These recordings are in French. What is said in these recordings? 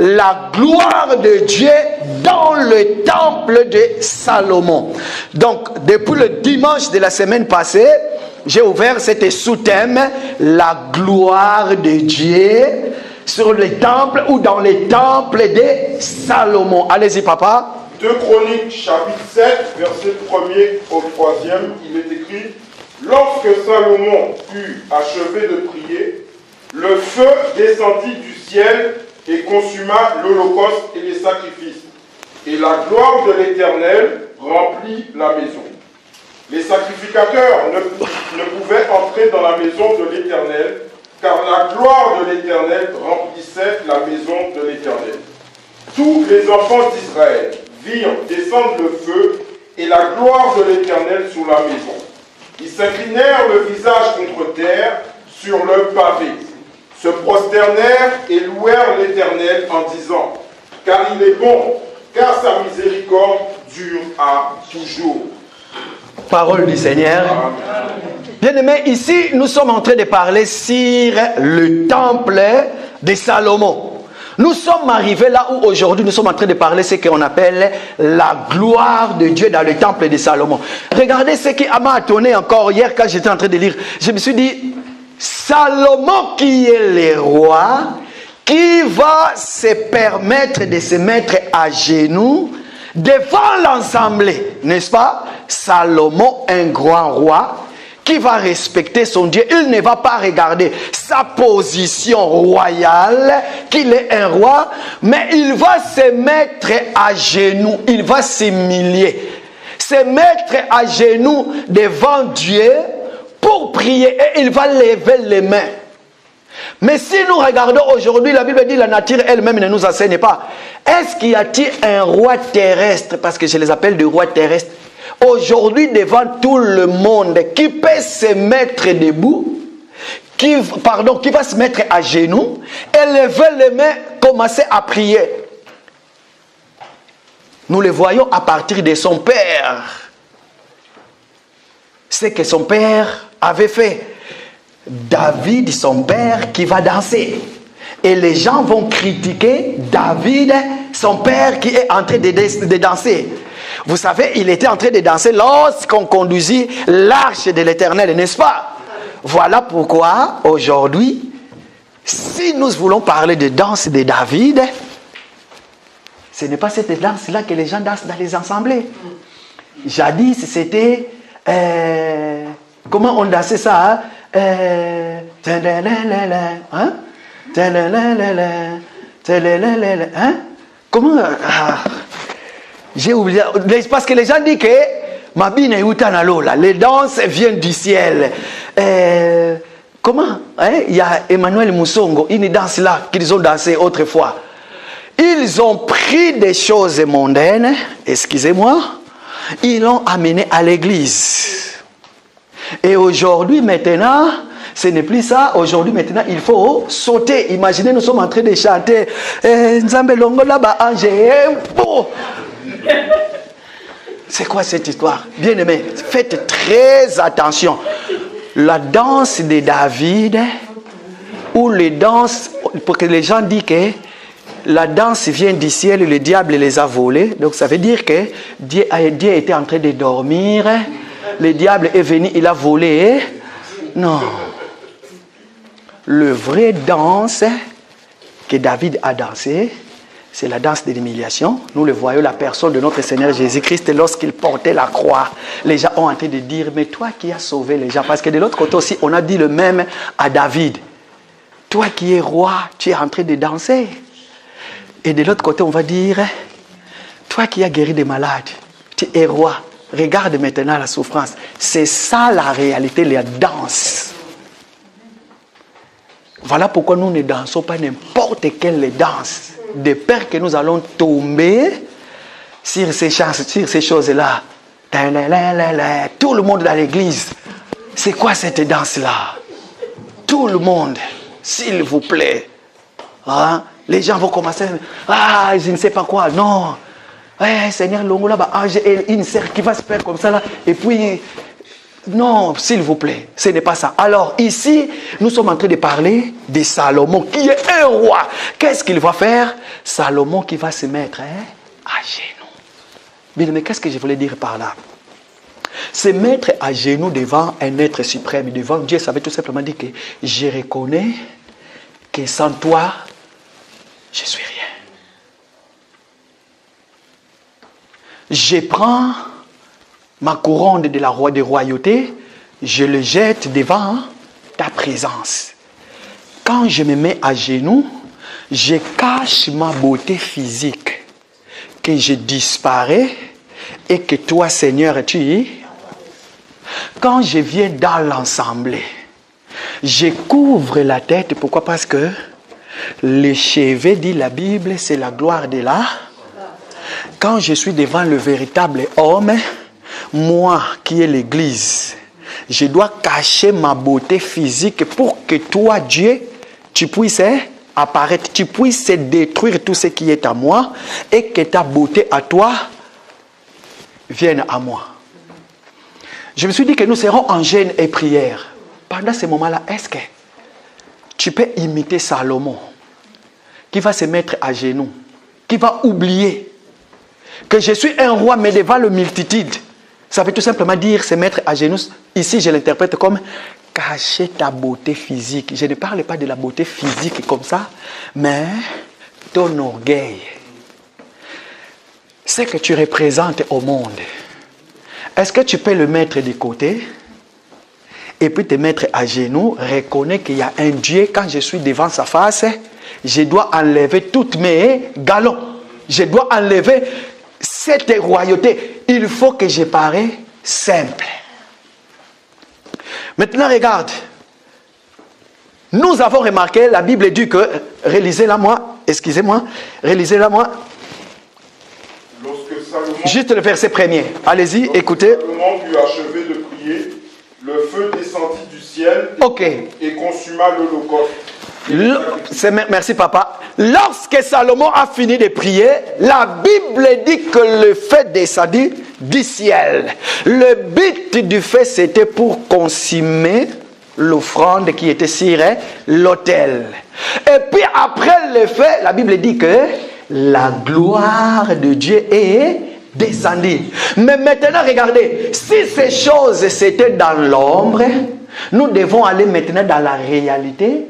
la gloire de Dieu dans le temple de Salomon. Donc, depuis le dimanche de la semaine passée, j'ai ouvert cet sous-thème, la gloire de Dieu sur le temple ou dans les temples de Salomon. Allez-y, papa. 2 Chroniques, chapitre 7, verset 1er au 3e, il est écrit: lorsque Salomon eut achevé de prier, le feu descendit du ciel et consuma l'holocauste et les sacrifices. Et la gloire de l'Éternel remplit la maison. Les sacrificateurs ne pouvaient entrer dans la maison de l'Éternel, car la gloire de l'Éternel remplissait la maison de l'Éternel. Tous les enfants d'Israël virent descendre le feu et la gloire de l'Éternel sur la maison. Ils s'inclinèrent le visage contre terre sur le pavé, se prosternèrent et louèrent l'Éternel en disant: car il est bon, car sa miséricorde dure à toujours. Parole du Seigneur. Bien-aimés, ici, nous sommes en train de parler sur le temple de Salomon. Nous sommes arrivés là où aujourd'hui nous sommes en train de parler ce qu'on appelle la gloire de Dieu dans le temple de Salomon. Regardez ce qui m'a étonné encore hier quand j'étais en train de lire. Je me suis dit, Salomon qui est le roi, qui va se permettre de se mettre à genoux devant l'assemblée, n'est-ce pas? Salomon, un grand roi, qui va respecter son Dieu. Il ne va pas regarder sa position royale, qu'il est un roi, mais il va se mettre à genoux, il va s'humilier, se mettre à genoux devant Dieu pour prier et il va lever les mains. Mais si nous regardons aujourd'hui, la Bible dit la nature elle-même ne nous enseigne pas. Est-ce qu'il y a-t-il un roi terrestre, parce que je les appelle des rois terrestres, aujourd'hui devant tout le monde, qui peut se mettre debout, qui va se mettre à genoux et lever les mains, commencer à prier? Nous le voyons à partir de son père. Ce que son père avait fait. David, son père, qui va danser. Et les gens vont critiquer David, son père, qui est en train de danser. Vous savez, il était en train de danser lorsqu'on conduisit l'arche de l'Éternel, n'est-ce pas? Voilà pourquoi, aujourd'hui, si nous voulons parler de danse de David, ce n'est pas cette danse-là que les gens dansent dans les assemblées. Jadis, c'était... comment on dansait ça, hein? Comment... j'ai oublié, parce que les gens disent que Mabine Utana Lola, les danses viennent du ciel. Comment? Il y a Emmanuel Moussongo, une danse là qu'ils ont dansé autrefois. Ils ont pris des choses mondaines, excusez-moi, ils l'ont amené à l'église. Et aujourd'hui, maintenant, ce n'est plus ça. Aujourd'hui, maintenant, il faut sauter. Imaginez, nous sommes en train de chanter Nzambe Longo là-bas, c'est quoi cette histoire? Bien-aimés, faites très attention. La danse de David, ou les danses, pour que les gens disent que la danse vient du ciel et le diable les a volés. Donc ça veut dire que Dieu était en train de dormir. Le diable est venu, il a volé. Non. Le vrai danse que David a dansé, c'est la danse de l'humiliation. Nous le voyons, la personne de notre Seigneur Jésus-Christ, lorsqu'il portait la croix, les gens ont en train de dire, mais toi qui as sauvé les gens, parce que de l'autre côté aussi, on a dit le même à David. Toi qui es roi, tu es en train de danser. Et de l'autre côté, on va dire, toi qui as guéri des malades, tu es roi. Regarde maintenant la souffrance. C'est ça la réalité, la danse. Voilà pourquoi nous ne dansons pas n'importe quelle danse. De peur que nous allons tomber sur ces choses-là. Tout le monde dans l'église. C'est quoi cette danse-là? Tout le monde, s'il vous plaît. Hein? Les gens vont commencer. Ah, je ne sais pas quoi. Non. Seigneur, Longo là-bas, une serre qui va se faire comme ça là. Et puis, Non, s'il vous plaît, ce n'est pas ça. Alors ici, nous sommes en train de parler de Salomon, qui est un roi. Qu'est-ce qu'il va faire? Salomon qui va se mettre à genoux. Bien, mais qu'est-ce que je voulais dire par là? Se mettre à genoux devant un être suprême, devant Dieu, ça veut tout simplement dire que je reconnais que sans toi, je suis rien. Je prends ma couronne de royauté, je le jette devant ta présence. Quand je me mets à genoux, je cache ma beauté physique, que je disparais et que toi, Seigneur, tu y. Quand je viens dans l'assemblée, je couvre la tête. Pourquoi? Parce que le chevet, dit la Bible, c'est la gloire de là. Quand je suis devant le véritable homme, moi qui est l'Église, je dois cacher ma beauté physique pour que toi, Dieu, tu puisses apparaître, tu puisses détruire tout ce qui est à moi et que ta beauté à toi vienne à moi. Je me suis dit que nous serons en jeûne et prière. Pendant ce moment-là, est-ce que tu peux imiter Salomon, qui va se mettre à genoux, qui va oublier que je suis un roi, mais devant le multitude? Ça veut tout simplement dire se mettre à genoux. Ici, je l'interprète comme cacher ta beauté physique. Je ne parle pas de la beauté physique comme ça, mais ton orgueil. Ce que tu représentes au monde. Est-ce que tu peux le mettre de côté et puis te mettre à genoux, reconnaître qu'il y a un Dieu, quand je suis devant sa face, je dois enlever toutes mes galons. Je dois enlever cette royauté. Il faut que je parais simple. Maintenant, regarde. Nous avons remarqué, la Bible dit que, relisez-la moi, excusez-moi, relisez-la moi. Lorsque Salomon, juste le verset premier. Allez-y, écoutez. Salomon eut achevé de prier, le feu descendit du ciel et consuma l'holocauste. Merci papa. Lorsque Salomon a fini de prier, la Bible dit que le feu descendit du ciel. Le but du feu, c'était pour consumer l'offrande qui était sur l'autel. Et puis après le feu, la Bible dit que la gloire de Dieu est descendue. Mais maintenant, regardez, si ces choses c'était dans l'ombre, nous devons aller maintenant dans la réalité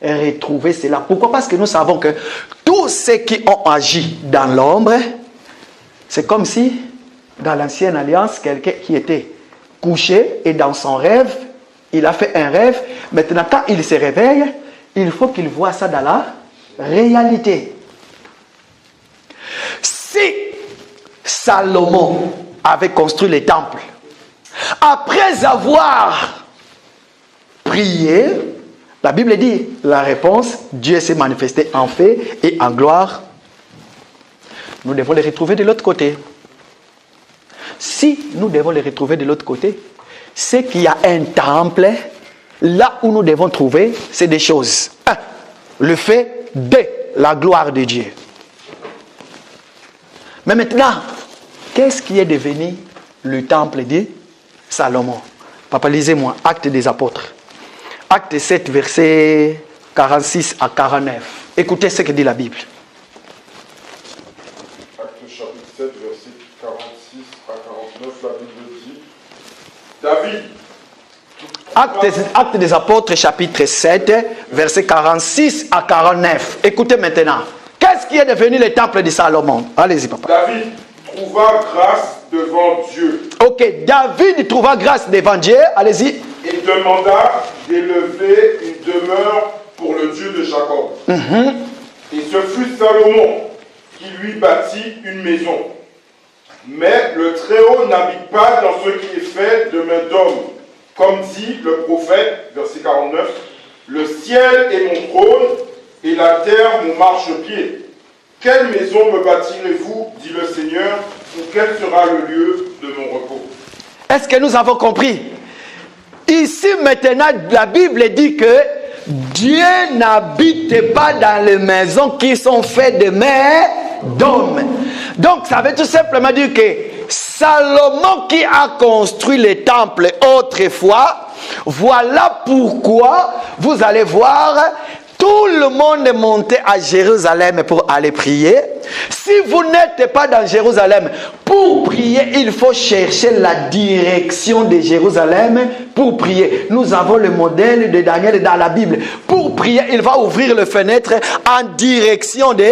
et retrouver cela. Pourquoi? Parce que nous savons que tous ceux qui ont agi dans l'ombre, c'est comme si dans l'ancienne alliance, quelqu'un qui était couché et dans son rêve, il a fait un rêve. Maintenant, quand il se réveille, il faut qu'il voit ça dans la réalité. Si Salomon avait construit les temples, après avoir prié, la Bible dit, la réponse, Dieu s'est manifesté en fait et en gloire. Nous devons les retrouver de l'autre côté. Si nous devons les retrouver de l'autre côté, c'est qu'il y a un temple, là où nous devons trouver, c'est des choses. Un, le fait de la gloire de Dieu. Mais maintenant, qu'est-ce qui est devenu le temple de Salomon? Papa, lisez-moi, Actes des Apôtres. Acte 7, versets 46 à 49. Écoutez ce que dit la Bible. Acte chapitre 7, versets 46 à 49, la Bible dit, David. Acte des Apôtres, chapitre 7, versets 46 à 49. Écoutez maintenant. Qu'est-ce qui est devenu le temple de Salomon? Allez-y, papa. David trouva grâce devant Dieu. Ok, David trouva grâce devant Dieu. Allez-y. Et demanda d'élever une demeure pour le Dieu de Jacob. Et ce fut Salomon qui lui bâtit une maison. Mais le Très-Haut n'habite pas dans ce qui est fait de main d'homme. Comme dit le prophète, verset 49, « Le ciel est mon trône et la terre mon marchepied. Quelle maison me bâtirez-vous, dit le Seigneur, ou quel sera le lieu de mon repos ?» Est-ce que nous avons compris? Ici maintenant, la Bible dit que Dieu n'habite pas dans les maisons qui sont faites de mains d'hommes. Donc ça veut tout simplement dire que Salomon qui a construit les temples autrefois, voilà pourquoi vous allez voir tout le monde est monté à Jérusalem pour aller prier. Si vous n'êtes pas dans Jérusalem, pour prier, il faut chercher la direction de Jérusalem pour prier. Nous avons le modèle de Daniel dans la Bible. Pour prier, il va ouvrir les fenêtres en direction de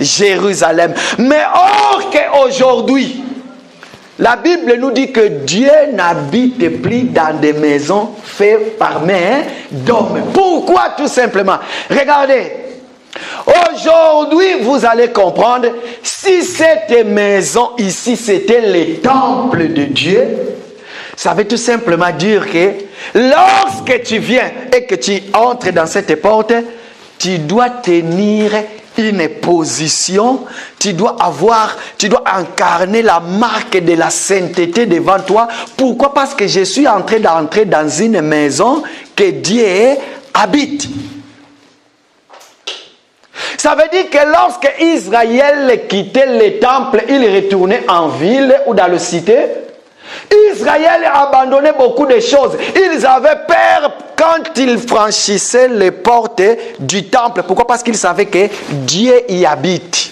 Jérusalem. Mais or qu'aujourd'hui, la Bible nous dit que Dieu n'habite plus dans des maisons faites par main d'hommes. Pourquoi? Tout simplement. Regardez. Aujourd'hui, vous allez comprendre, si cette maison ici, c'était le temple de Dieu, ça veut tout simplement dire que lorsque tu viens et que tu entres dans cette porte, tu dois tenir une position, tu dois incarner la marque de la sainteté devant toi. Pourquoi? Parce que je suis en train d'entrer dans une maison que Dieu habite. Ça veut dire que lorsque Israël quittait le temple, il retournait en ville ou dans la cité. Israël abandonnait beaucoup de choses. Ils avaient peur quand ils franchissaient les portes du temple. Pourquoi? Parce qu'ils savaient que Dieu y habite.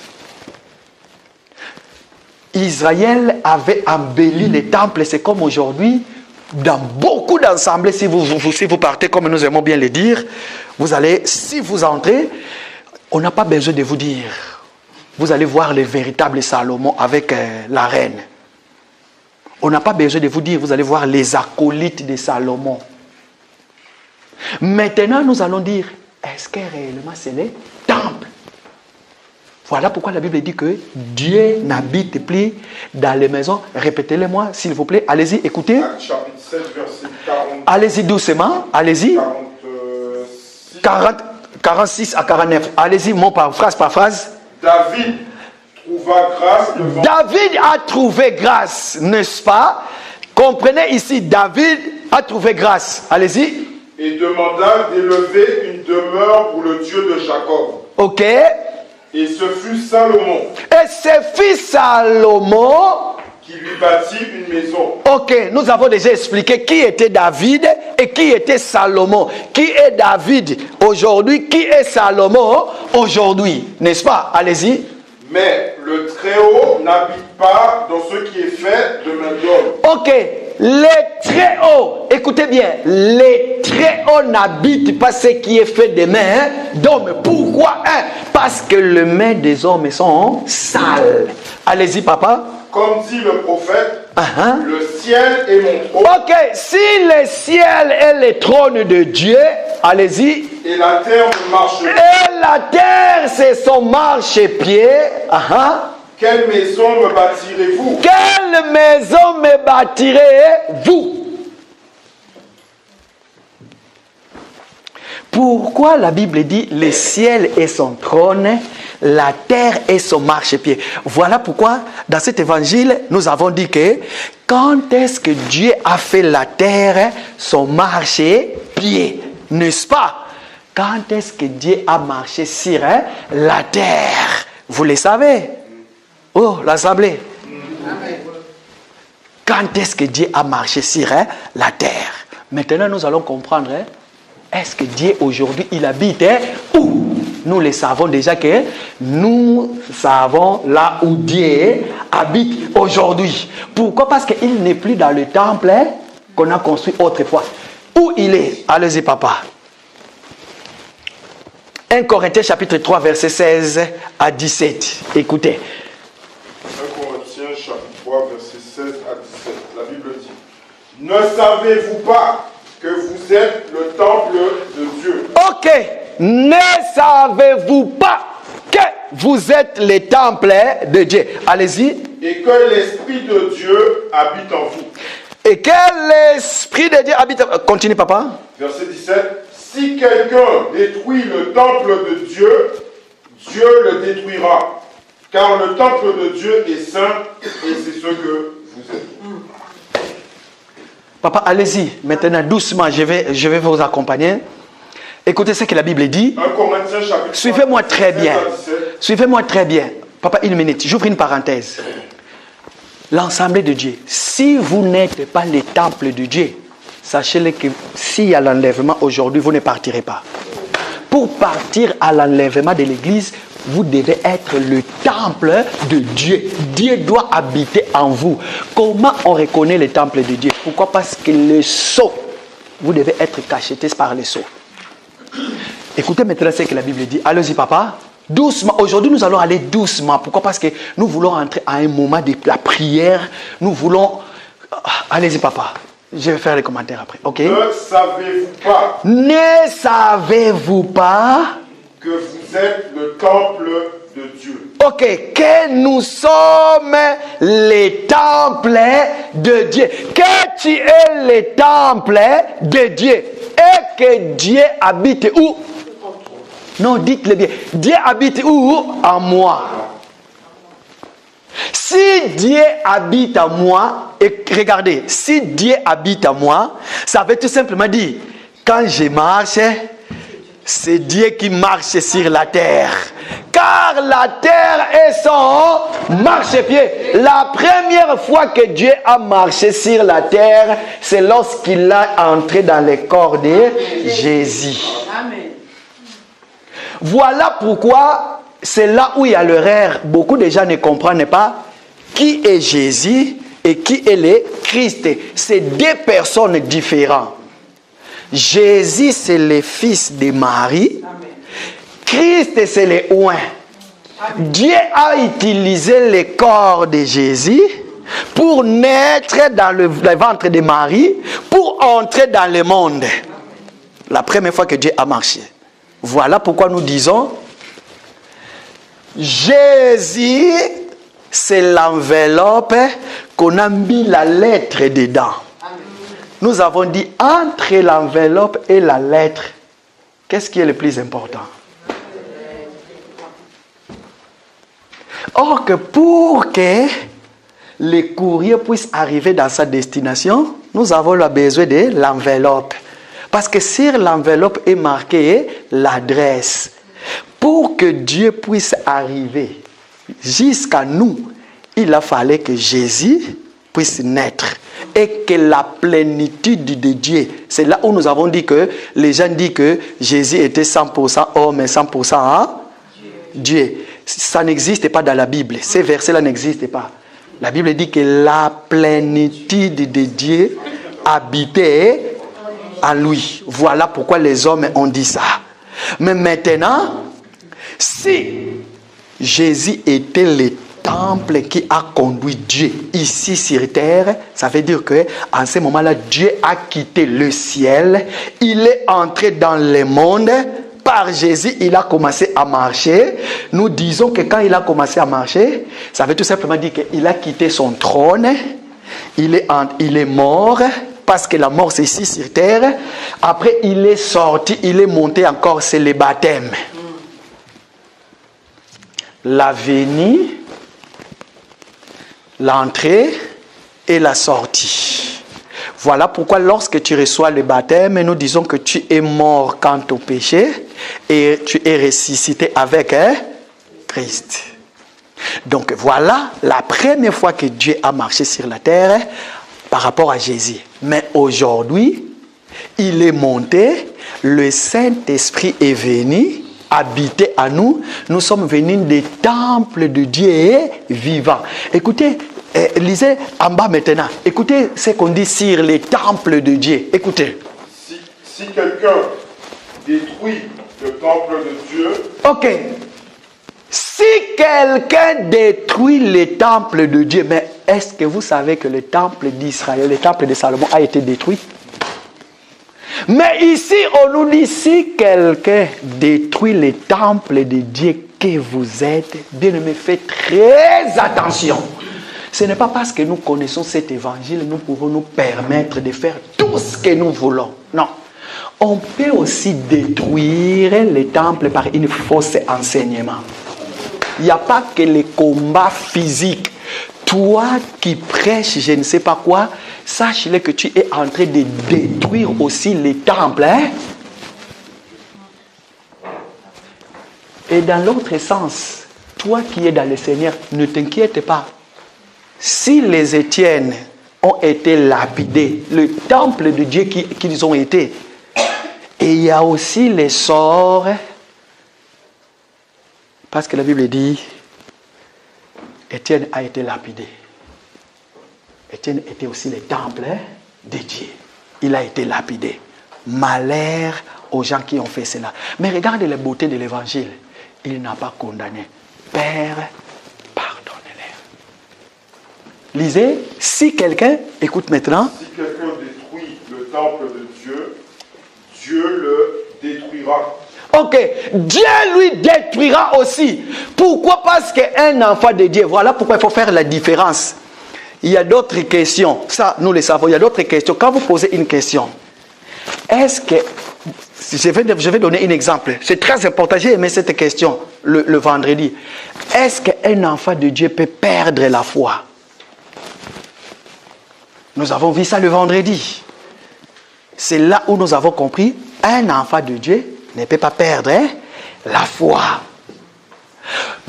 Israël avait embelli les temples. C'est comme aujourd'hui, dans beaucoup d'assemblées, si vous partez comme nous aimons bien le dire, vous allez, si vous entrez, on n'a pas besoin de vous dire. Vous allez voir le véritable Salomon avec la reine. On n'a pas besoin de vous dire, vous allez voir les acolytes de Salomon. Maintenant, nous allons dire, est-ce que réellement c'est le temple? Voilà pourquoi la Bible dit que Dieu n'habite plus dans les maisons. Répétez-le-moi, s'il vous plaît. Allez-y, écoutez. Chapitre 7, verset 40. Allez-y doucement, allez-y. 46 à 49. Allez-y, mot par phrase. David trouva grâce devant... David a trouvé grâce, n'est-ce pas? Comprenez ici, David a trouvé grâce. Allez-y. Et demanda d'élever une demeure pour le Dieu de Jacob. Ok. Et ce fut Salomon. Et ce fut Salomon qui lui bâtit une maison. Ok, nous avons déjà expliqué qui était David et qui était Salomon. Qui est David aujourd'hui? Qui est Salomon aujourd'hui? N'est-ce pas? Allez-y. Mais le Très-Haut n'habite pas dans ce qui est fait de main d'homme. Ok, les Très-Hauts, écoutez bien, les Très-Hauts n'habitent pas ce qui est fait de main d'homme. Pourquoi? Parce que les mains des hommes sont sales. Allez-y, papa. Comme dit le prophète, le ciel est mon trône. Ok, si le ciel est le trône de Dieu, allez-y. Et la terre me marche. Et la terre, c'est son marchepied. Quelle maison me bâtirez-vous? Quelle maison me bâtirez-vous? Pourquoi la Bible dit le ciel est son trône, la terre est son marchepied? Voilà pourquoi dans cet évangile, nous avons dit que quand est-ce que Dieu a fait la terre son marchepied? N'est-ce pas? Quand est-ce que Dieu a marché sur la terre? Vous le savez? Oh, l'assemblée. Quand est-ce que Dieu a marché sur la terre? Maintenant, nous allons comprendre. Est-ce que Dieu aujourd'hui, il habite où? Nous le savons déjà que nous savons là où Dieu habite aujourd'hui. Pourquoi? Parce qu'il n'est plus dans le temple qu'on a construit autrefois. Où il est? Allez-y, papa. 1 Corinthiens chapitre 3, verset 16 à 17. Écoutez. 1 Corinthiens chapitre 3, verset 16 à 17. La Bible dit: Ne savez-vous pas que vous êtes le temple de Dieu? Ok. Ne savez-vous pas que vous êtes le temple de Dieu? Allez-y. Et que l'Esprit de Dieu habite en vous. Et que l'Esprit de Dieu habite en vous. Continue, papa. Verset 17. Si quelqu'un détruit le temple de Dieu, Dieu le détruira. Car le temple de Dieu est saint et c'est ce que vous êtes. Papa, allez-y. Maintenant, doucement, je vais vous accompagner. Écoutez ce que la Bible dit. 1 Corinthiens chapitre 3. Suivez-moi très bien. Suivez-moi très bien. Papa, une minute. J'ouvre une parenthèse. l'ensemble de Dieu. Si vous n'êtes pas le temple de Dieu, sachez-le que s'il y a l'enlèvement aujourd'hui, vous ne partirez pas. Pour partir à l'enlèvement de l'église, vous devez être le temple de Dieu. Dieu doit habiter en vous. Comment on reconnaît le temple de Dieu? Pourquoi? Parce que le sceau, vous devez être cacheté par le sceau. Écoutez maintenant ce que la Bible dit. Allez-y, papa. Doucement. Aujourd'hui, nous allons aller doucement. Pourquoi? Parce que nous voulons entrer à un moment de la prière. Nous voulons... Allez-y, papa. Je vais faire les commentaires après. Ok? Ne savez-vous pas? Ne savez-vous pas Que vous êtes le temple de Dieu. Ok, que nous sommes les temples de Dieu. Que tu es le temple de Dieu. Et que Dieu habite où? Non, dites-le bien. Dieu habite où? En moi. Si Dieu habite en moi, et regardez, si Dieu habite en moi, ça veut tout simplement dire, quand je marche, c'est Dieu qui marche sur la terre. Car la terre est son marchepied. La première fois que Dieu a marché sur la terre, c'est lorsqu'il a entré dans le corps de Jésus. Amen. Voilà pourquoi c'est là où il y a l'erreur. Beaucoup de gens ne comprennent pas qui est Jésus et qui est le Christ. C'est deux personnes différentes. Jésus, c'est le fils de Marie. Amen. Christ, c'est le oint. Dieu a utilisé le corps de Jésus pour naître dans le ventre de Marie, pour entrer dans le monde. La première fois que Dieu a marché. Voilà pourquoi nous disons, Jésus, c'est l'enveloppe qu'on a mis la lettre dedans. Nous avons dit, entre l'enveloppe et la lettre, qu'est-ce qui est le plus important? Or que pour que le courrier puisse arriver dans sa destination, nous avons le besoin de l'enveloppe. Parce que sur l'enveloppe est marquée l'adresse. Pour que Dieu puisse arriver jusqu'à nous, il a fallu que Jésus puisse naître. Et que la plénitude de Dieu, c'est là où nous avons dit que les gens disent que Jésus était 100% homme et 100% Dieu. Ça n'existe pas dans la Bible. Ces versets-là n'existent pas. La Bible dit que la plénitude de Dieu habitait en lui. Voilà pourquoi les hommes ont dit ça. Mais maintenant, si Jésus était le temple qui a conduit Dieu ici sur terre, ça veut dire que en ce moment-là, Dieu a quitté le ciel, il est entré dans le monde. Par Jésus, il a commencé à marcher. Nous disons que quand il a commencé à marcher, ça veut tout simplement dire qu'il a quitté son trône, il est mort, parce que la mort c'est ici sur terre. Après, il est sorti, il est monté encore, c'est le baptême. La venue, l'entrée et la sortie. Voilà pourquoi lorsque tu reçois le baptême, nous disons que tu es mort quant au péché et tu es ressuscité avec Christ. Donc voilà la première fois que Dieu a marché sur la terre par rapport à Jésus. Mais aujourd'hui, il est monté, le Saint-Esprit est venu habiter à nous. Nous sommes venus des temples de Dieu vivant. Écoutez, lisez en bas maintenant. Écoutez ce qu'on dit sur les temples de Dieu. Écoutez. Si quelqu'un détruit le temple de Dieu... Ok. Si quelqu'un détruit le temple de Dieu, mais est-ce que vous savez que le temple d'Israël, le temple de Salomon a été détruit? Mais ici, on nous dit, si quelqu'un détruit le temple de Dieu que vous êtes, bien-aimé, faites très attention. Ce n'est pas parce que nous connaissons cet évangile, nous pouvons nous permettre de faire tout ce que nous voulons. Non. On peut aussi détruire le temple par une fausse enseignement. Il n'y a pas que les combats physiques. Toi qui prêches, je ne sais pas quoi, sache-le que tu es en train de détruire aussi les temples. Hein? Et dans l'autre sens, toi qui es dans le Seigneur, ne t'inquiète pas. si les Étienne ont été lapidés, le temple de Dieu qu'ils ont été, et il y a aussi les sorts, parce que la Bible dit, Étienne a été lapidé. Étienne était aussi le temple de Dieu. Il a été lapidé. Malheur aux gens qui ont fait cela. Mais regardez la beauté de l'évangile. Il n'a pas condamné. Père, pardonnez-les. Lisez, si quelqu'un, écoute maintenant. Si quelqu'un détruit le temple de Dieu, Dieu le détruira. Ok, Dieu lui détruira aussi. Pourquoi? Parce qu'un enfant de Dieu, voilà pourquoi il faut faire la différence. Il y a d'autres questions, ça nous le savons, il y a d'autres questions. Quand vous posez une question, est-ce que, je vais donner un exemple, c'est très important, j'ai aimé cette question le vendredi. Est-ce qu'un enfant de Dieu peut perdre la foi? Nous avons vu ça le vendredi. C'est là où nous avons compris, un enfant de Dieu ne peut pas perdre la foi.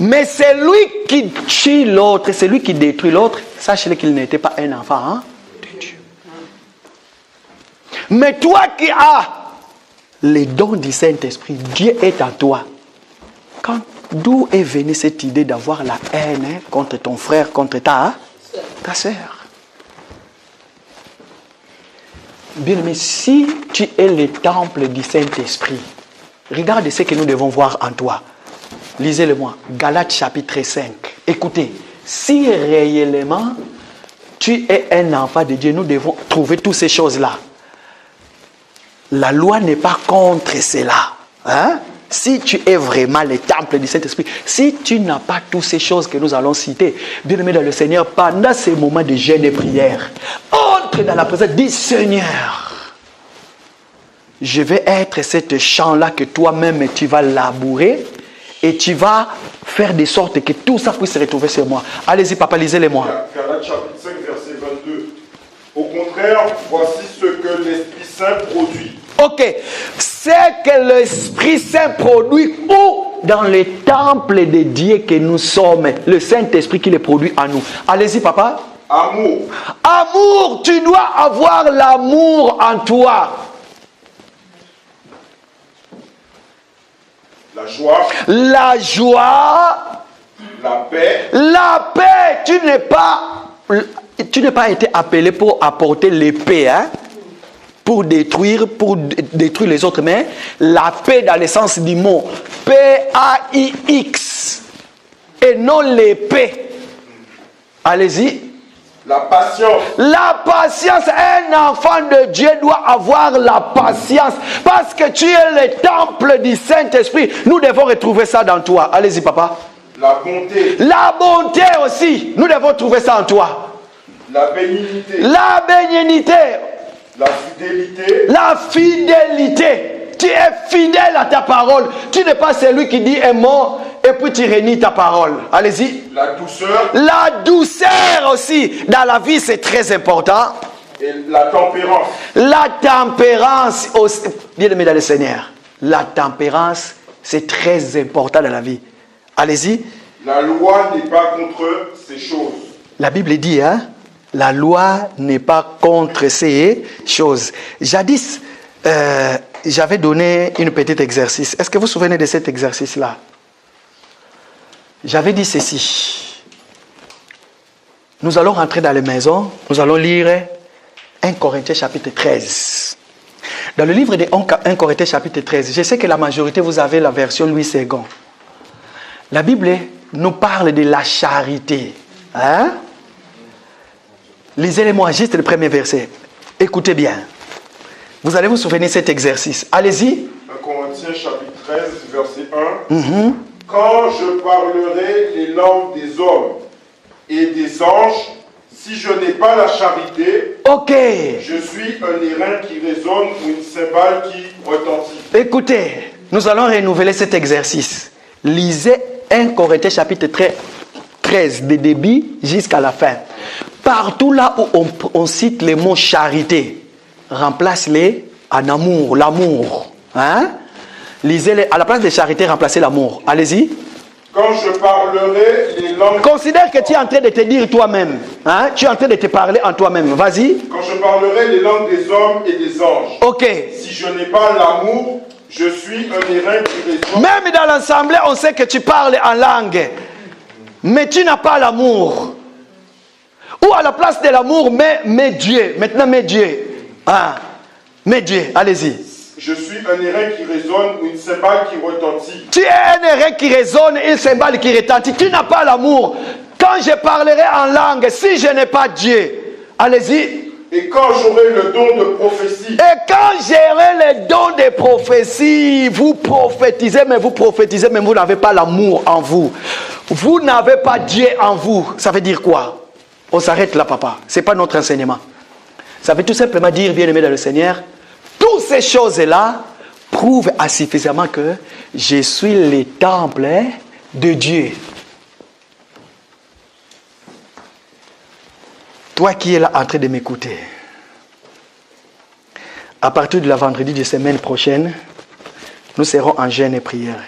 Mais c'est lui qui tue l'autre, c'est lui qui détruit l'autre, sachez qu'il n'était pas un enfant de Dieu. Mais toi qui as les dons du Saint-Esprit, Dieu est en toi. D'où est venue cette idée d'avoir la haine contre ton frère, contre ta sœur? Bien aimé, si tu es le temple du Saint-Esprit, regarde ce que nous devons voir en toi. Lisez-le-moi. Galates chapitre 5. Écoutez, si réellement tu es un enfant de Dieu, nous devons trouver toutes ces choses-là. La loi n'est pas contre cela. Hein? Si tu es vraiment le temple du Saint-Esprit, si tu n'as pas toutes ces choses que nous allons citer, bien aimé dans le Seigneur, pendant ces moments de jeûne et prière, entre dans la présence du Seigneur. Je vais être cet champ-là que toi-même tu vas labourer et tu vas faire de sorte que tout ça puisse se retrouver sur moi. Allez-y, papa, lisez-les-moi. Galates chapitre 5, verset 22. Au contraire, voici ce que l'Esprit Saint produit. Ok. C'est que l'Esprit Saint produit où? Dans le temple de Dieu que nous sommes. Le Saint-Esprit qui le produit en nous. Allez-y, papa. Amour. Amour, tu dois avoir l'amour en toi. La joie. La joie. La paix. La paix. Tu n'es pas été appelé pour apporter l'épée, hein? Pour détruire les autres, mais la paix dans le sens du mot. P-A-I-X. Et non l'épée. Allez-y. La patience. La patience. Un enfant de Dieu doit avoir la patience. Parce que tu es le temple du Saint-Esprit. Nous devons retrouver ça dans toi. Allez-y, papa. La bonté. La bonté aussi. Nous devons trouver ça en toi. La bénignité. La bénignité. La fidélité. La fidélité. Tu es fidèle à ta parole. Tu n'es pas celui qui dit un mot et puis tu renies ta parole. Allez-y. La douceur. La douceur aussi. Dans la vie, c'est très important. Et la tempérance. La tempérance aussi. Bien-aimé dans le Seigneur. La tempérance, c'est très important dans la vie. Allez-y. La loi n'est pas contre ces choses. La Bible dit, hein? La loi n'est pas contre ces choses. Jadis, j'avais donné un petit exercice. Est-ce que vous vous souvenez de cet exercice-là? J'avais dit ceci. Nous allons rentrer dans la maison. Nous allons lire 1 Corinthiens chapitre 13. Dans le livre de 1 Corinthiens chapitre 13, je sais que la majorité, vous avez la version Louis II. La Bible nous parle de la charité. Hein? Lisez-le-moi juste le premier verset. Écoutez bien. Vous allez vous souvenir de cet exercice. Allez-y. 1 Corinthiens chapitre 13, verset 1. Quand je parlerai les langues des hommes et des anges, si je n'ai pas la charité, je suis un airain qui résonne ou une cymbale qui retentit. Écoutez, nous allons renouveler cet exercice. Lisez 1 Corinthiens chapitre 13, de début jusqu'à la fin. Partout là où on cite les mots charité, remplace-les en amour, l'amour. Hein? Lisez-les, à la place de charité, remplacez l'amour. Allez-y. Quand je parlerai les langues... Considère que tu es en train de te dire toi-même. Hein? Tu es en train de te parler en toi-même. Vas-y. Quand je parlerai les langues des hommes et des anges. Ok. Si je n'ai pas l'amour, je suis un airain qui résonne. Même dans l'assemblée, on sait que tu parles en langue. Mais tu n'as pas l'amour. Ou à la place de l'amour, mets Dieu. Maintenant, mets Dieu. Ah. Mets Dieu. Allez-y. Je suis un airain qui résonne ou une cymbale qui retentit. Tu es un airain qui résonne, une cymbale qui retentit. Tu n'as pas l'amour. Quand je parlerai en langue, si je n'ai pas Dieu, allez-y. Et quand j'aurai le don de prophétie. Et quand j'aurai le don de prophétie, vous prophétisez, mais vous n'avez pas l'amour en vous. Vous n'avez pas Dieu en vous. Ça veut dire quoi? On s'arrête là, papa. Ce n'est pas notre enseignement. Ça veut tout simplement dire, bien-aimé dans le Seigneur, toutes ces choses-là prouvent suffisamment que je suis le temple de Dieu. Toi qui es là en train de m'écouter, à partir de la vendredi de semaine prochaine, nous serons en jeûne et prière.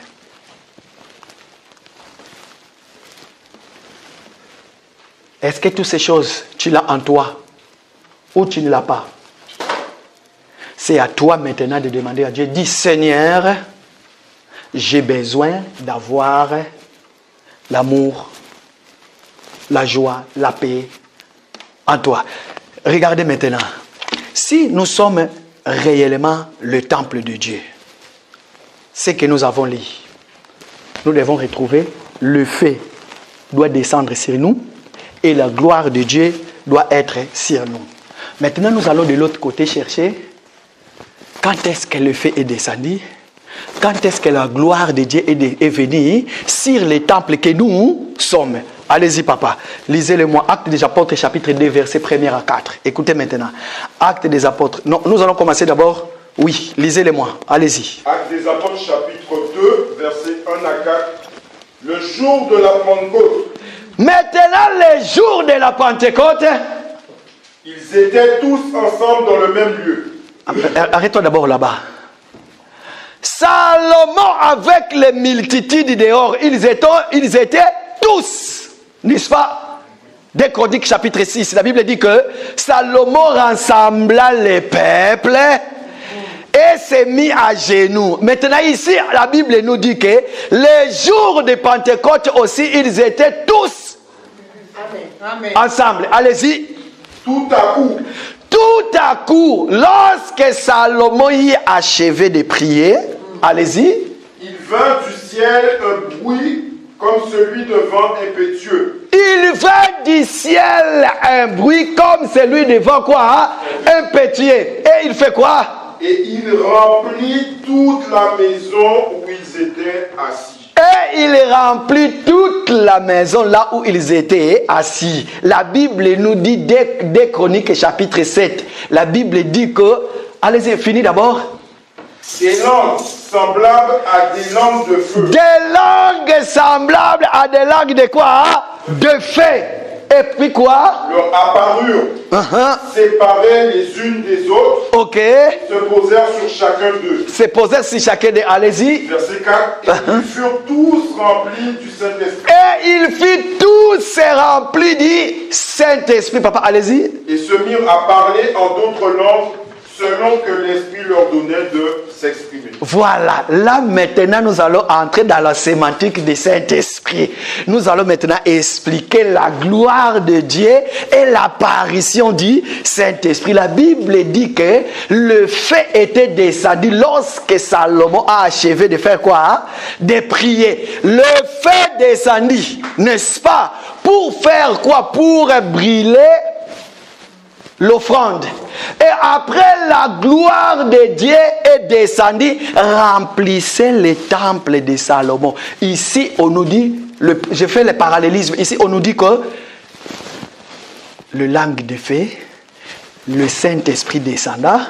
Est-ce que toutes ces choses, tu l'as en toi ou tu ne l'as pas? C'est à toi maintenant de demander à Dieu. Dis, Seigneur, j'ai besoin d'avoir l'amour, la joie, la paix en toi. Regardez maintenant. Si nous sommes réellement le temple de Dieu, c'est que nous avons lu. Nous devons retrouver le feu doit descendre sur nous et la gloire de Dieu doit être sur nous. Maintenant, nous allons de l'autre côté chercher quand est-ce que le feu est descendu, quand est-ce que la gloire de Dieu est venue sur les temples que nous sommes. Allez-y, papa. Lisez-le-moi. Actes des Apôtres, chapitre 2, versets 1 à 4. Écoutez maintenant. Actes des Apôtres. Non, nous allons commencer d'abord. Oui, lisez-le-moi. Allez-y. Actes des Apôtres, chapitre 2, versets 1 à 4. Le jour de la Pentecôte. Maintenant, le jour de la Pentecôte. Ils étaient tous ensemble dans le même lieu. Arrête-toi d'abord là-bas. Salomon avec les multitudes dehors, ils étaient tous, n'est-ce pas? Des Chroniques chapitre 6, la Bible dit que Salomon rassembla les peuples et s'est mis à genoux. Maintenant ici, la Bible nous dit que les jours de Pentecôte aussi, ils étaient tous ensemble. Allez-y. Tout à coup, lorsque Salomon y achevé de prier, allez-y. Il vint du ciel un bruit comme celui de vent impétueux. Il vint du ciel un bruit comme celui de vent quoi? Impétueux. Et il fait quoi? Et il remplit toute la maison où ils étaient assis. Et il remplit toute la maison là où ils étaient assis. La Bible nous dit, dès Chroniques chapitre 7, la Bible dit que, allez-y, finis d'abord. Des langues semblables à des langues de feu. Des langues semblables à des langues de quoi? De feu. Et puis quoi? Leur apparurent, séparées les unes des autres, ok, se posèrent sur chacun d'eux. Se posèrent sur chacun d'eux, allez-y. Verset 4, et ils furent tous remplis du Saint-Esprit. Et ils furent tous remplis du Saint-Esprit. Papa, allez-y. Et se mirent à parler en d'autres langues, selon que l'Esprit leur donnait de s'exprimer. Voilà, là maintenant nous allons entrer dans la sémantique du Saint-Esprit. Nous allons maintenant expliquer la gloire de Dieu et l'apparition du Saint-Esprit. La Bible dit que le feu était descendu lorsque Salomon a achevé de faire quoi? De prier. Le feu descendu, n'est-ce pas? Pour faire quoi? Pour brûler l'offrande. Et après la gloire de Dieu est descendue, remplissait les temples de Salomon. Ici on nous dit, je fais le parallélisme, ici on nous dit que le langue de feu, le Saint-Esprit descenda,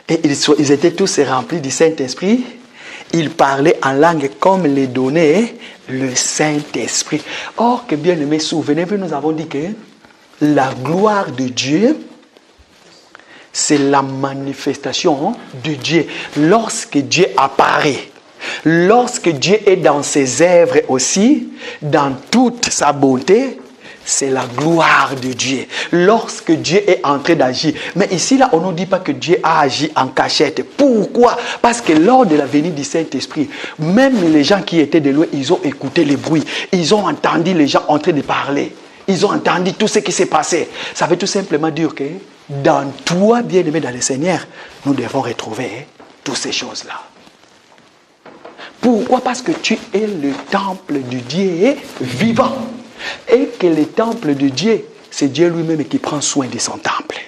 et ils étaient tous remplis du Saint-Esprit. Ils parlaient en langue comme les donnait le Saint-Esprit. Or que bien aimé, souvenez-vous, nous avons dit que la gloire de Dieu, c'est la manifestation de Dieu. Lorsque Dieu apparaît, Lorsque Dieu est dans ses œuvres aussi, dans toute sa bonté, c'est la gloire de Dieu. Lorsque Dieu est en train d'agir. Mais ici, là, on ne nous dit pas que Dieu a agi en cachette. Pourquoi? Parce que lors de la venue du Saint-Esprit, même les gens qui étaient de loin, ils ont écouté les bruits. Ils ont entendu les gens en train de parler. Ils ont entendu tout ce qui s'est passé. Ça veut tout simplement dire que dans toi, bien-aimé dans le Seigneur, nous devons retrouver toutes ces choses-là. Pourquoi? Parce que tu es le temple du Dieu vivant. Et que le temple de Dieu, c'est Dieu lui-même qui prend soin de son temple.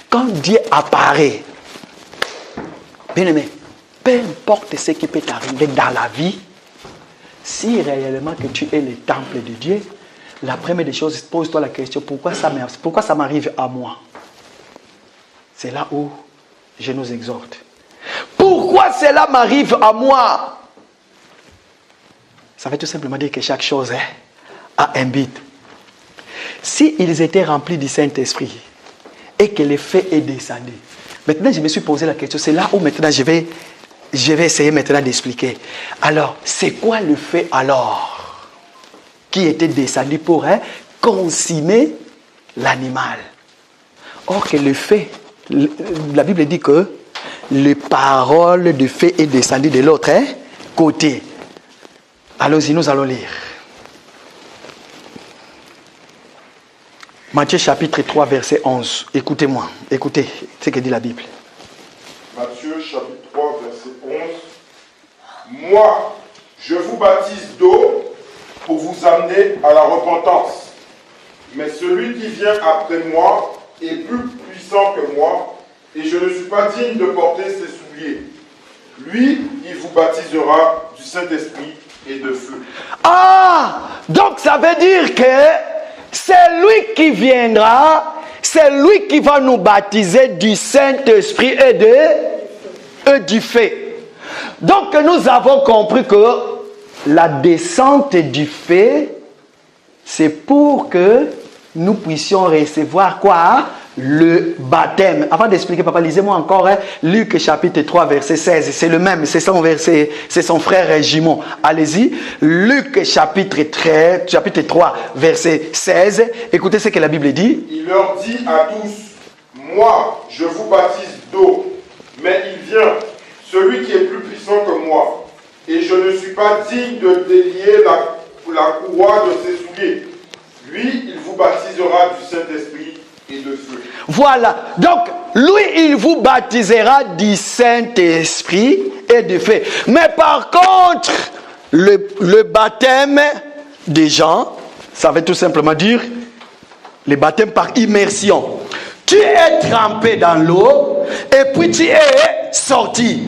Quand Dieu apparaît, bien-aimé, peu importe ce qui peut t'arriver dans la vie, si réellement que tu es le temple de Dieu, la première des choses, pose-toi la question, pourquoi ça m'arrive à moi? C'est là où je nous exhorte. Pourquoi cela m'arrive à moi? Ça veut tout simplement dire que chaque chose a un but. S'ils étaient remplis du Saint-Esprit et que le feu est descendu, maintenant je me suis posé la question, c'est là où maintenant je vais essayer maintenant d'expliquer. Alors, c'est quoi le feu alors qui était descendu pour consumer l'animal? Or que le feu, la Bible dit que les paroles du feu est descendu de l'autre côté. Allons-y, nous allons lire. Matthieu chapitre 3, verset 11. Écoutez-moi, écoutez ce que dit la Bible. Matthieu chapitre 3, verset 11. Moi, je vous baptise d'eau pour vous amener à la repentance. Mais celui qui vient après moi est plus puissant que moi, et je ne suis pas digne de porter ses souliers. Lui, il vous baptisera du Saint-Esprit et de feu. Ah! Donc ça veut dire que c'est lui qui viendra, c'est lui qui va nous baptiser du Saint-Esprit et du feu. Donc nous avons compris que la descente du feu, c'est pour que nous puissions recevoir quoi? Le baptême. Avant d'expliquer, papa, lisez-moi encore Luc chapitre 3, verset 16. C'est le même, c'est son frère Jimon. Allez-y. Luc chapitre 3, verset 16. Écoutez ce que la Bible dit. Il leur dit à tous, moi, je vous baptise d'eau, mais il vient, celui qui est plus puissant que moi, et je ne suis pas digne de délier la courroie de ses souliers. Lui, il vous baptisera du Saint-Esprit et de feu. Voilà. Donc, lui, il vous baptisera du Saint-Esprit et de feu. Mais par contre, le baptême des gens, ça veut tout simplement dire le baptême par immersion. Tu es trempé dans l'eau et puis tu es sorti.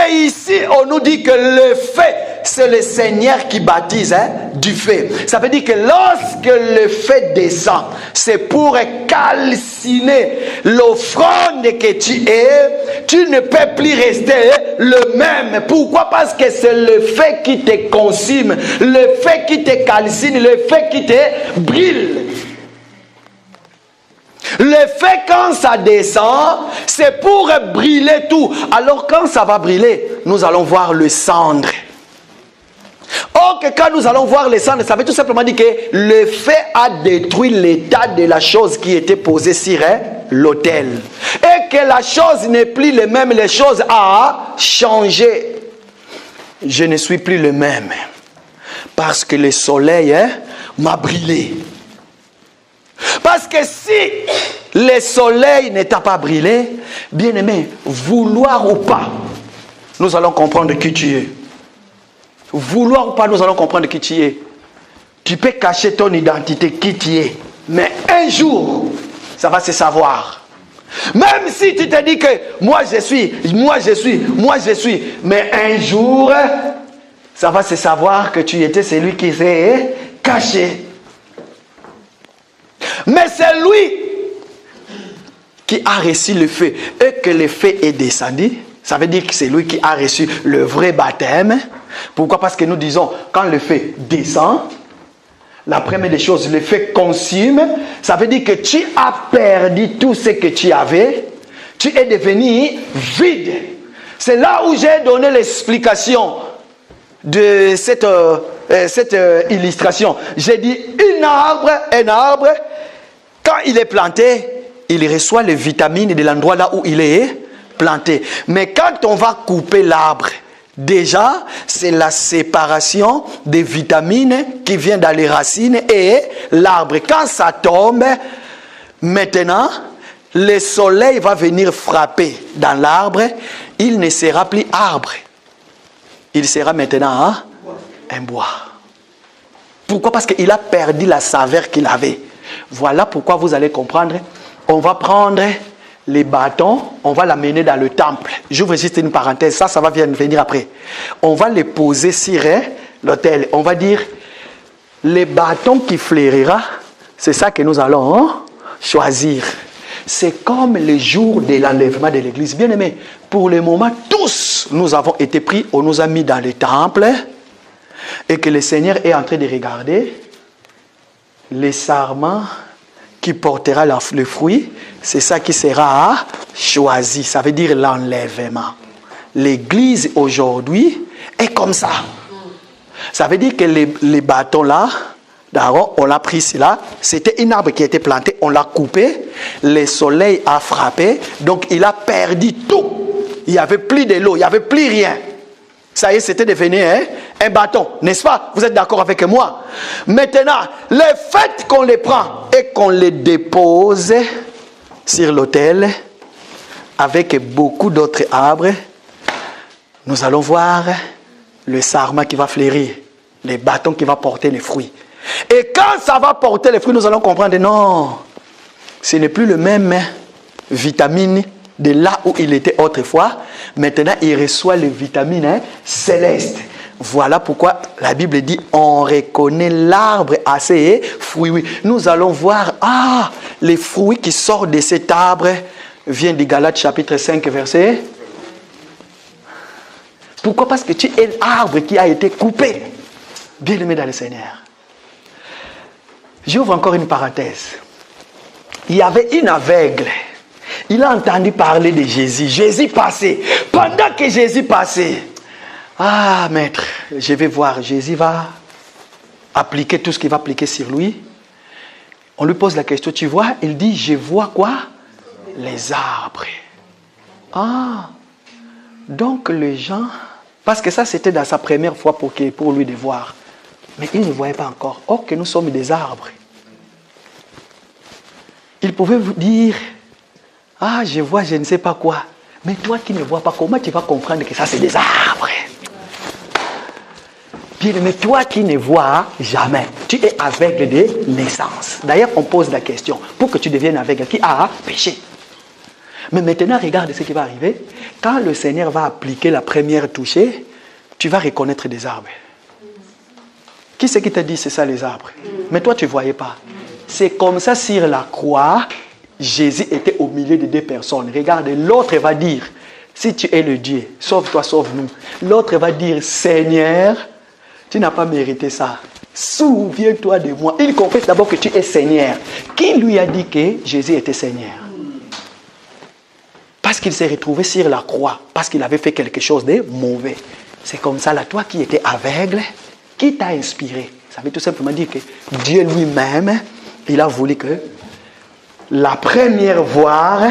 Et ici, on nous dit que le feu, c'est le Seigneur qui baptise du feu. Ça veut dire que lorsque le feu descend, c'est pour calciner l'offrande que tu es. Tu ne peux plus rester le même. Pourquoi? Parce que c'est le feu qui te consume, le feu qui te calcine, le feu qui te brûle. Le feu, quand ça descend, c'est pour brûler tout. Alors quand ça va brûler, nous allons voir le cendre. Or que quand nous allons voir les cendres, ça veut tout simplement dire que le feu a détruit l'état de la chose qui était posée sur l'autel. Et que la chose n'est plus le même, les choses ont changé. Je ne suis plus le même. Parce que le soleil m'a brûlé. Parce que si le soleil ne t'a pas brûlé, bien aimé, vouloir ou pas, nous allons comprendre qui tu es. Vouloir ou pas, nous allons comprendre qui tu es. Tu peux cacher ton identité, qui tu es. Mais un jour, ça va se savoir. Même si tu te dis que moi je suis. Mais un jour, ça va se savoir que tu étais celui qui s'est caché. Mais c'est lui qui a reçu le feu. Et que le feu est descendu, ça veut dire que c'est lui qui a reçu le vrai baptême. Pourquoi? Parce que nous disons, quand le feu descend, la première des choses, le feu consume. Ça veut dire que tu as perdu tout ce que tu avais. Tu es devenu vide. C'est là où j'ai donné l'explication de cette illustration. J'ai dit, un arbre, quand il est planté, il reçoit les vitamines de l'endroit là où il est planté. Mais quand on va couper l'arbre, déjà, c'est la séparation des vitamines qui viennent dans les racines et l'arbre. Quand ça tombe, maintenant, le soleil va venir frapper dans l'arbre. Il ne sera plus arbre. Il sera maintenant un bois. Pourquoi? Parce qu'il a perdu la saveur qu'il avait. Voilà pourquoi vous allez comprendre. On va prendre les bâtons, on va l'amener dans le temple. J'ouvre juste une parenthèse, ça va venir après. On va les poser sur l'autel. On va dire, les bâtons qui fleurira, c'est ça que nous allons choisir. C'est comme le jour de l'enlèvement de l'église. Bien aimé, pour le moment, tous nous avons été pris, on nous a mis dans le temple et que le Seigneur est en train de regarder les sarments qui portera le fruit, c'est ça qui sera choisi. Ça veut dire l'enlèvement. L'église aujourd'hui est comme ça. Ça veut dire que les bâtons là, d'abord, on l'a pris là, c'était un arbre qui a été planté, on l'a coupé, le soleil a frappé, donc il a perdu tout. Il n'y avait plus de l'eau, il n'y avait plus rien. Ça y est, c'était devenu un bâton, n'est-ce pas? Vous êtes d'accord avec moi? Maintenant, le fait qu'on les prend et qu'on les dépose sur l'autel avec beaucoup d'autres arbres, nous allons voir le sarment qui va fleurir, les bâtons qui va porter les fruits. Et quand ça va porter les fruits, nous allons comprendre, non, ce n'est plus le même vitamine de là où il était autrefois. Maintenant, il reçoit les vitamines célestes. Voilà pourquoi la Bible dit, on reconnaît l'arbre à ses fruits. Nous allons voir, les fruits qui sortent de cet arbre viennent de Galates chapitre 5, verset. Pourquoi? Parce que tu es l'arbre qui a été coupé. Bien aimé dans le Seigneur. J'ouvre encore une parenthèse. Il y avait une aveugle. Il a entendu parler de Jésus. Jésus passait. Pendant que Jésus passait, maître, je vais voir. Jésus va appliquer tout ce qu'il va appliquer sur lui. On lui pose la question, tu vois? Il dit, je vois quoi? Les arbres. Donc les gens, parce que ça c'était dans sa première fois pour lui de voir. Mais il ne voyait pas encore. Or que nous sommes des arbres. Il pouvait vous dire, je vois, je ne sais pas quoi. Mais toi qui ne vois pas, comment tu vas comprendre que ça c'est des arbres? Mais toi qui ne vois jamais, tu es aveugle de naissance. D'ailleurs, on pose la question, pour que tu deviennes aveugle, qui a péché? Mais maintenant, regarde ce qui va arriver. Quand le Seigneur va appliquer la première touchée, tu vas reconnaître des arbres. Qui c'est qui t'a dit c'est ça les arbres? Mais toi tu ne voyais pas. C'est comme ça sur la croix, Jésus était au milieu de deux personnes. Regarde, l'autre va dire, si tu es le Dieu, sauve-toi, sauve-nous. L'autre va dire, Seigneur, tu n'as pas mérité ça. Souviens-toi de moi. Il confesse d'abord que tu es Seigneur. Qui lui a dit que Jésus était Seigneur? Parce qu'il s'est retrouvé sur la croix, parce qu'il avait fait quelque chose de mauvais. C'est comme ça, là, toi qui étais aveugle, qui t'a inspiré? Ça veut tout simplement dire que Dieu lui-même, il a voulu que la première voir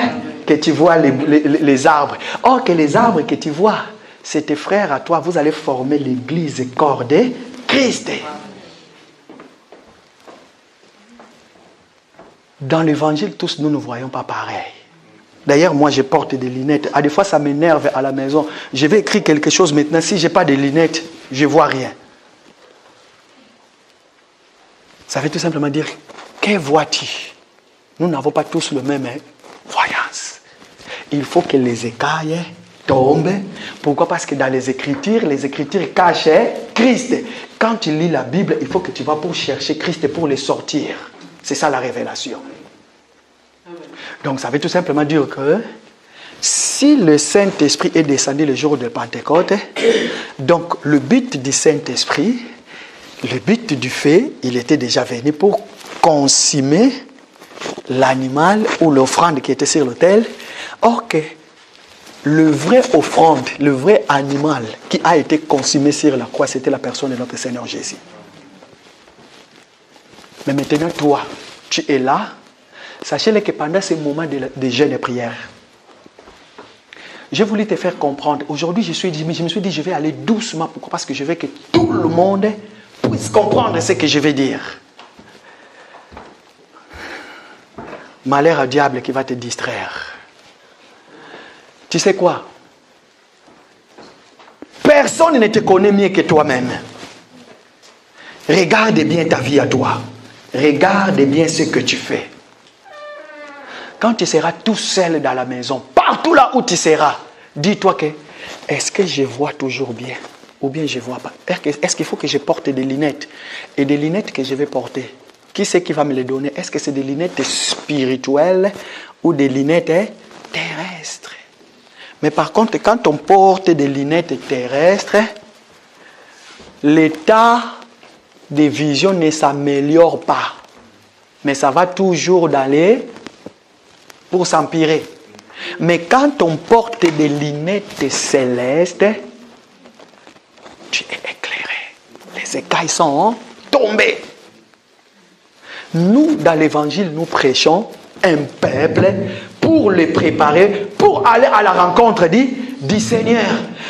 que tu vois les arbres. Or que les arbres que tu vois, c'est tes frères à toi, vous allez former l'église corps de Christ. Dans l'évangile, tous nous ne voyons pas pareil. D'ailleurs, moi, je porte des lunettes. Des fois, ça m'énerve à la maison. Je vais écrire quelque chose maintenant. Si je n'ai pas de lunettes, je ne vois rien. Ça veut tout simplement dire, que vois-tu? Nous n'avons pas tous le même voyance. Il faut que les écailles tombent. Pourquoi? Parce que dans les Écritures cachent Christ. Quand tu lis la Bible, il faut que tu vas pour chercher Christ pour les sortir. C'est ça la révélation. Donc ça veut tout simplement dire que si le Saint-Esprit est descendu le jour de Pentecôte, donc le but du Saint-Esprit, le but du fait, il était déjà venu pour consumer l'animal ou l'offrande qui était sur l'autel. Or que Le vrai offrande, le vrai animal qui a été consumé sur la croix, c'était la personne de notre Seigneur Jésus. Mais maintenant, toi, tu es là. Sachez que pendant ces moments de jeûne et prière, j'ai voulu te faire comprendre. Aujourd'hui, je me suis dit, je vais aller doucement. Pourquoi? Parce que je veux que tout le monde puisse comprendre ce que je vais dire. Malheur au diable qui va te distraire. Tu sais quoi? Personne ne te connaît mieux que toi-même. Regarde bien ta vie à toi. Regarde bien ce que tu fais. Quand tu seras tout seul dans la maison, partout là où tu seras, dis-toi que est-ce que je vois toujours bien ou bien je ne vois pas? Est-ce qu'il faut que je porte des lunettes? Et des lunettes que je vais porter, qui c'est qui va me les donner? Est-ce que c'est des lunettes spirituelles ou des lunettes terrestres? Mais par contre, quand on porte des lunettes terrestres, l'état de vision ne s'améliore pas. Mais ça va toujours d'aller pour s'empirer. Mais quand on porte des lunettes célestes, tu es éclairé. Les écailles sont tombées. Nous, dans l'évangile, nous prêchons un peuple pour les préparer, pour aller à la rencontre du Seigneur.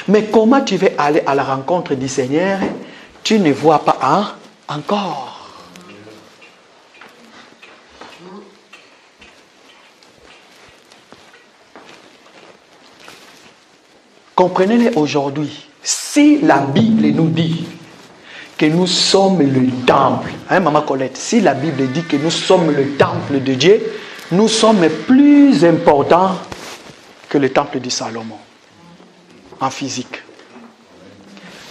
Mais comment tu veux aller à la rencontre du Seigneur? Tu ne vois pas encore. Comprenez-le aujourd'hui. Si la Bible nous dit que nous sommes le temple, Maman Colette, si la Bible dit que nous sommes le temple de Dieu, nous sommes plus importants que le temple de Salomon en physique.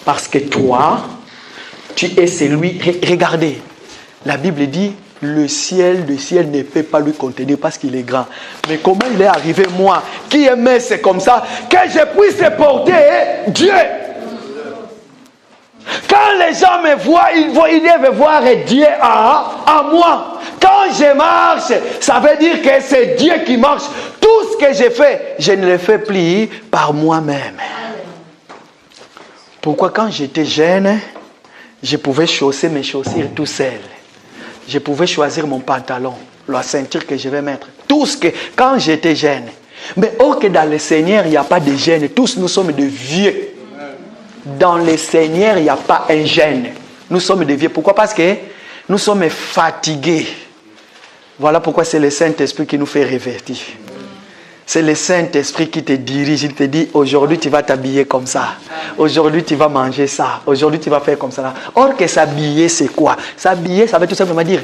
Parce que toi, tu es celui. Regardez, la Bible dit le ciel ne peut pas lui contenir parce qu'il est grand. Mais comment il est arrivé, moi, qui aimais, c'est comme ça, que je puisse porter Dieu? Quand les gens me voient, ils doivent voir Dieu en moi. Quand je marche, ça veut dire que c'est Dieu qui marche. Tout ce que je fais, je ne le fais plus par moi-même. Pourquoi quand j'étais jeune, je pouvais chausser mes chaussures tout seul. Je pouvais choisir mon pantalon, la ceinture que je vais mettre. Tout ce que, quand j'étais jeune. Mais or que dans le Seigneur, il n'y a pas de jeunes. Tous nous sommes des vieux. Dans le Seigneur, il n'y a pas un jeune. Nous sommes des vieux. Pourquoi? Parce que nous sommes fatigués. Voilà pourquoi c'est le Saint-Esprit qui nous fait révertir. C'est le Saint-Esprit qui te dirige. Il te dit, aujourd'hui tu vas t'habiller comme ça. Aujourd'hui tu vas manger ça. Aujourd'hui tu vas faire comme ça. Or que s'habiller c'est quoi? S'habiller, ça veut tout simplement dire,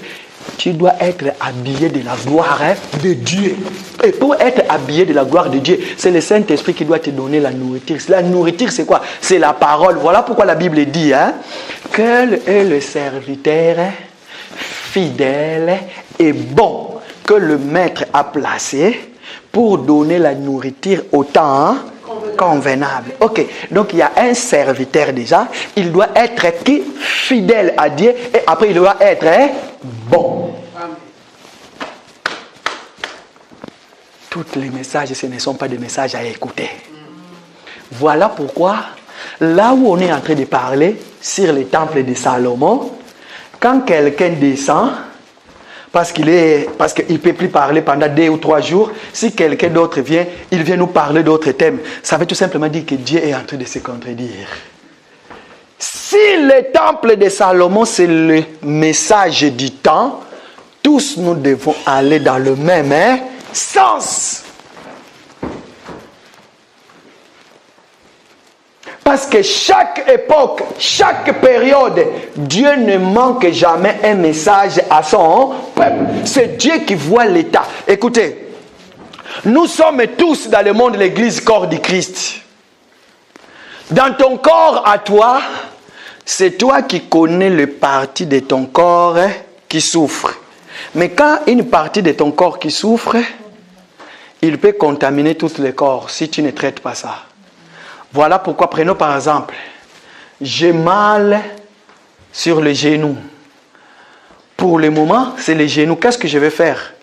tu dois être habillé de la gloire de Dieu. Et pour être habillé de la gloire de Dieu, c'est le Saint-Esprit qui doit te donner la nourriture. La nourriture c'est quoi? C'est la parole. Voilà pourquoi la Bible dit, quel est le serviteur fidèle et bon que le maître a placé pour donner la nourriture au temps convenable. Ok, donc il y a un serviteur déjà, il doit être qui? Fidèle à Dieu, et après il doit être bon. Tous les messages, ce ne sont pas des messages à écouter. Voilà pourquoi, là où on est en train de parler sur le temple de Salomon, quand quelqu'un descend, parce qu'il ne peut plus parler pendant 2 ou 3 jours. Si quelqu'un d'autre vient, il vient nous parler d'autres thèmes. Ça veut tout simplement dire que Dieu est en train de se contredire. Si le temple de Salomon, c'est le message du temps, tous nous devons aller dans le même sens. Parce que chaque époque, chaque période, Dieu ne manque jamais un message à son peuple. C'est Dieu qui voit l'état. Écoutez, nous sommes tous dans le monde de l'église corps du Christ. Dans ton corps à toi, c'est toi qui connais le parti de ton corps qui souffre. Mais quand une partie de ton corps qui souffre, il peut contaminer tout le corps si tu ne traites pas ça. Voilà pourquoi, prenons par exemple, j'ai mal sur le genou. Pour le moment, c'est les genoux. Qu'est-ce que je vais faire?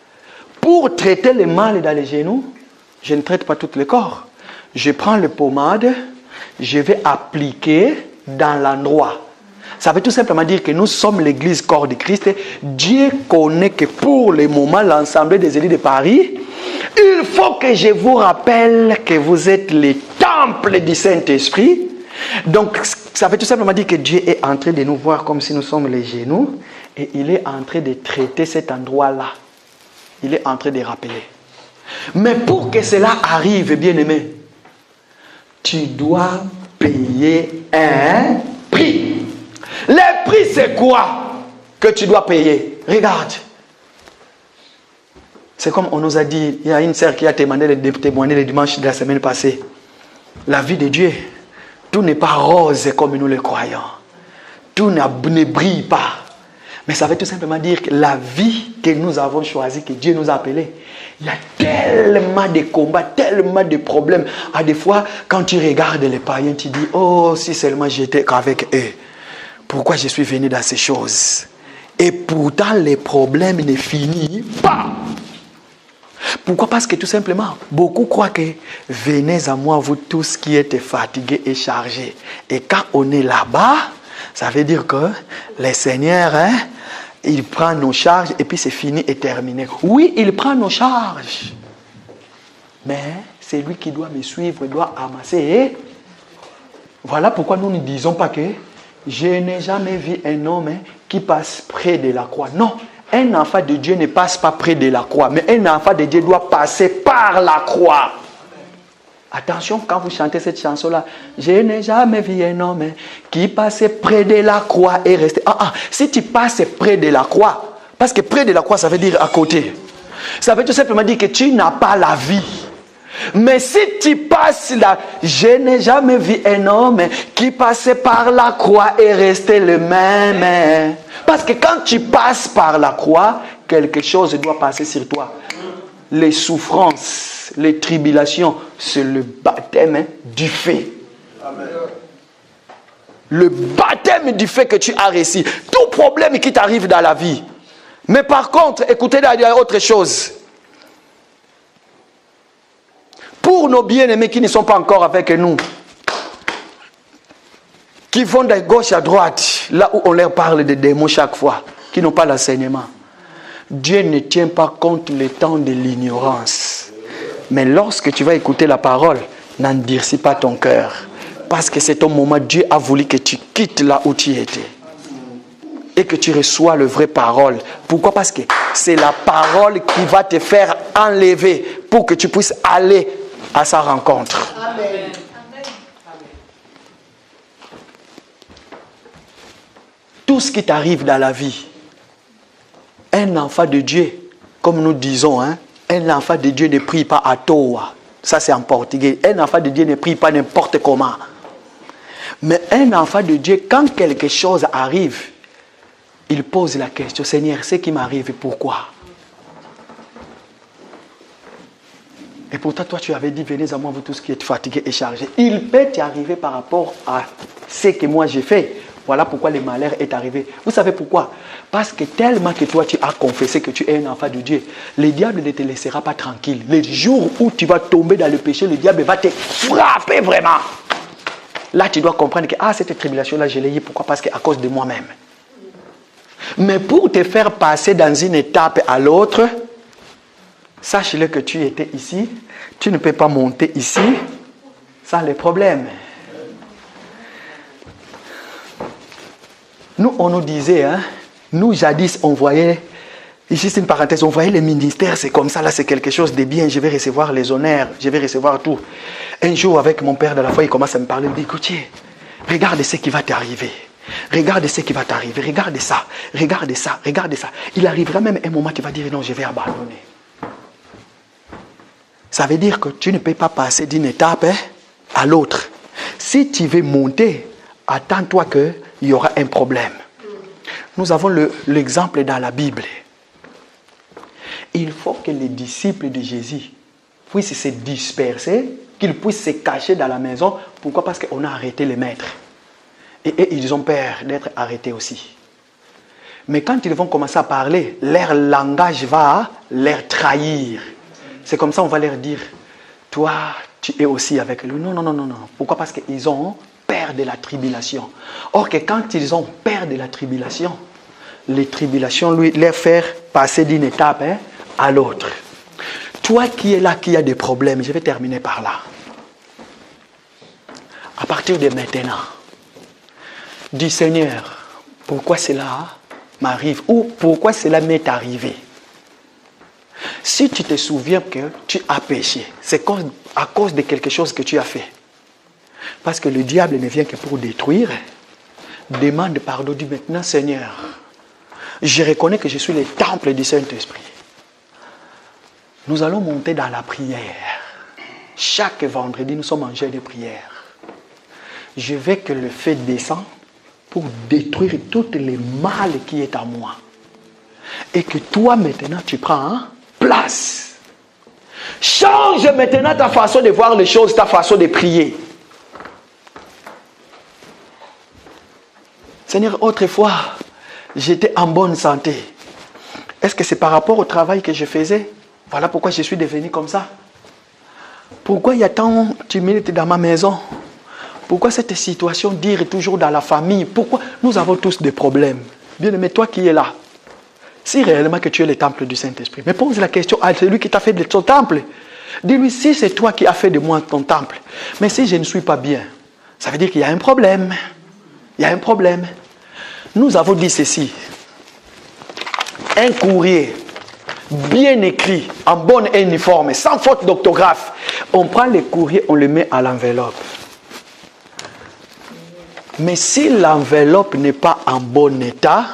Pour traiter le mal dans les genoux, je ne traite pas tout le corps. je prends le pommade, je vais appliquer dans l'endroit. Ça veut tout simplement dire que nous sommes l'église corps de Christ. Dieu connaît que pour le moment, l'ensemble des élites de Paris, il faut que je vous rappelle que vous êtes les temples du Saint-Esprit. Donc, ça veut tout simplement dire que Dieu est en train de nous voir comme si nous sommes les genoux et il est en train de traiter cet endroit-là. Il est en train de rappeler. Mais pour que cela arrive, bien-aimé, tu dois payer un prix. Le prix, c'est quoi que tu dois payer? Regarde. C'est comme on nous a dit, il y a une sœur qui a témoigné le dimanche de la semaine passée. La vie de Dieu, tout n'est pas rose comme nous le croyons. Tout ne brille pas. Mais ça veut tout simplement dire que la vie que nous avons choisie, que Dieu nous a appelée, il y a tellement de combats, tellement de problèmes. À des fois, quand tu regardes les païens, tu dis, oh, si seulement j'étais qu'avec eux. Pourquoi je suis venu dans ces choses? Et pourtant, les problèmes ne finissent pas. Pourquoi? Parce que tout simplement, beaucoup croient que venez à moi, vous tous qui êtes fatigués et chargés. Et quand on est là-bas, ça veut dire que le Seigneur, il prend nos charges et puis c'est fini et terminé. Oui, il prend nos charges. Mais c'est lui qui doit me suivre, il doit amasser. Et voilà pourquoi nous ne disons pas que je n'ai jamais vu un homme qui passe près de la croix. Non, un enfant de Dieu ne passe pas près de la croix, mais un enfant de Dieu doit passer par la croix. Attention, quand vous chantez cette chanson-là, je n'ai jamais vu un homme qui passait près de la croix et restait. Si tu passes près de la croix, parce que près de la croix, ça veut dire à côté. Ça veut tout simplement dire que tu n'as pas la vie. Mais si tu passes là, je n'ai jamais vu un homme qui passait par la croix et restait le même. Parce que quand tu passes par la croix, quelque chose doit passer sur toi. Les souffrances, les tribulations, c'est le baptême du feu. Amen. Le baptême du feu que tu as reçu. Tout problème qui t'arrive dans la vie. Mais par contre, écoutez, il y a autre chose. Pour nos bien-aimés qui ne sont pas encore avec nous, qui vont de gauche à droite, là où on leur parle de démons chaque fois, qui n'ont pas l'enseignement. Dieu ne tient pas compte le temps de l'ignorance. Mais lorsque tu vas écouter la parole, n'endurcis pas ton cœur. Parce que c'est ton moment, Dieu a voulu que tu quittes là où tu étais. Et que tu reçois le vrai parole. Pourquoi? Parce que c'est la parole qui va te faire enlever pour que tu puisses aller à sa rencontre. Amen. Tout ce qui t'arrive dans la vie, un enfant de Dieu, comme nous disons, un enfant de Dieu ne prie pas à toa. Ça c'est en portugais. Un enfant de Dieu ne prie pas n'importe comment. Mais un enfant de Dieu, quand quelque chose arrive, il pose la question, Seigneur, ce qui m'arrive, pourquoi? Et pourtant, toi, tu avais dit, venez à moi, vous tous qui êtes fatigués et chargés. Il peut t'arriver par rapport à ce que moi j'ai fait. Voilà pourquoi le malheur est arrivé. Vous savez pourquoi? Parce que tellement que toi, tu as confessé que tu es un enfant de Dieu, le diable ne te laissera pas tranquille. Le jour où tu vas tomber dans le péché, le diable va te frapper vraiment. Là, tu dois comprendre que cette tribulation-là, je l'ai eu. Pourquoi? Parce qu'à cause de moi-même. Mais pour te faire passer dans une étape à l'autre, sache-le que tu étais ici, tu ne peux pas monter ici sans les problèmes. Nous, on nous disait, nous jadis, on voyait, ici c'est une parenthèse, on voyait les ministères, c'est comme ça, là c'est quelque chose de bien, je vais recevoir les honneurs, je vais recevoir tout. Un jour, avec mon père de la foi, il commence à me parler, il me dit, écoutez, regarde ce qui va t'arriver. Regarde ce qui va t'arriver, regarde ça, regarde ça, regarde ça. Il arrivera même un moment, tu vas dire, non, je vais abandonner. Ça veut dire que tu ne peux pas passer d'une étape à l'autre. Si tu veux monter, attends-toi qu'il y aura un problème. Nous avons l'exemple dans la Bible. Il faut que les disciples de Jésus puissent se disperser, qu'ils puissent se cacher dans la maison. Pourquoi? Parce qu'on a arrêté les maîtres. Et ils ont peur d'être arrêtés aussi. Mais quand ils vont commencer à parler, leur langage va les trahir. C'est comme ça on va leur dire, toi, tu es aussi avec lui. Non, non, non, non, non. Pourquoi? Parce qu'ils ont peur de la tribulation. Or que quand ils ont peur de la tribulation, les tribulations lui les faire passer d'une étape à l'autre. Toi qui es là, qui a des problèmes, je vais terminer par là. À partir de maintenant, dis Seigneur, pourquoi cela m'arrive ou pourquoi cela m'est arrivé? Si tu te souviens que tu as péché, c'est à cause de quelque chose que tu as fait. Parce que le diable ne vient que pour détruire. Demande pardon, dis maintenant Seigneur, je reconnais que je suis le temple du Saint-Esprit. Nous allons monter dans la prière. Chaque vendredi, nous sommes en jeûne de prière. Je veux que le feu descende pour détruire tout le mal qui est en moi. Et que toi, maintenant, tu prends place. Change maintenant ta façon de voir les choses, ta façon de prier. Seigneur, autrefois, j'étais en bonne santé. Est-ce que c'est par rapport au travail que je faisais? Voilà pourquoi je suis devenu comme ça. Pourquoi il y a tant de tumulte dans ma maison? Pourquoi cette situation dure toujours dans la famille? Pourquoi nous avons tous des problèmes? Bien-aimé, toi qui es là, si réellement que tu es le temple du Saint-Esprit, mais pose la question à celui qui t'a fait de ton temple. Dis-lui, si c'est toi qui as fait de moi ton temple, mais si je ne suis pas bien, ça veut dire qu'il y a un problème. Il y a un problème. Nous avons dit ceci. Un courrier bien écrit, en bonne et uniforme, sans faute d'orthographe. On prend le courrier, on le met à l'enveloppe. Mais si l'enveloppe n'est pas en bon état,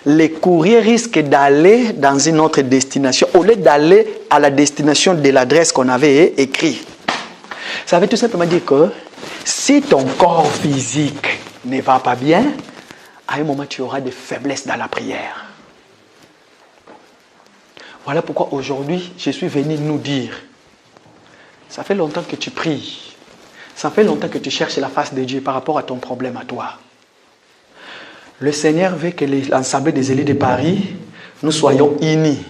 le courrier risque d'aller dans une autre destination, au lieu d'aller à la destination de l'adresse qu'on avait écrite. Ça veut tout simplement dire que si ton corps physique ne va pas bien, à un moment tu auras des faiblesses dans la prière. Voilà pourquoi aujourd'hui je suis venu nous dire, ça fait longtemps que tu pries, ça fait longtemps que tu cherches la face de Dieu par rapport à ton problème à toi. Le Seigneur veut que l'Assemblée des élus de Paris, nous soyons unis.